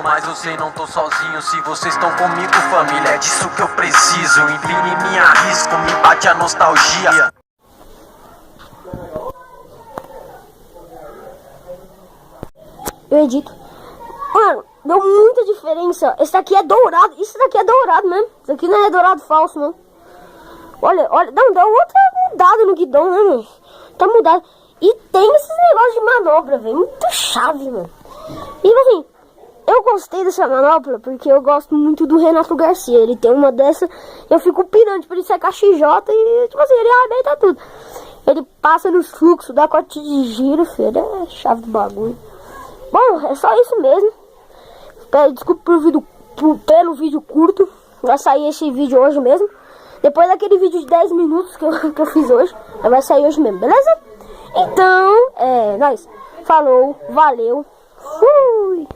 Mas eu sei, não tô sozinho. Se vocês estão comigo, família, é disso que eu preciso. Empine, me arrisco, me bate a nostalgia. Eu edito. Mano, deu muita diferença. Esse daqui é dourado. Isso daqui é dourado mesmo. Isso aqui não é dourado falso, não. Olha, não, deu outra mudada no guidão, né, mano? Tá mudado. E tem esses negócios de manobra, velho. Muito chave, mano. E assim, eu gostei dessa manopla porque eu gosto muito do Renato Garcia. Ele tem uma dessa, eu fico pirante por isso é KXJ e tipo assim, ele arrebenta tudo. Ele passa nos fluxos, dá corte de giro, filho. É chave do bagulho. Bom, é só isso mesmo. Desculpa pelo vídeo curto. Vai sair esse vídeo hoje mesmo. Depois daquele vídeo de 10 minutos que eu fiz hoje. Vai sair hoje mesmo, beleza? Então, nóis. Falou, valeu. Fui!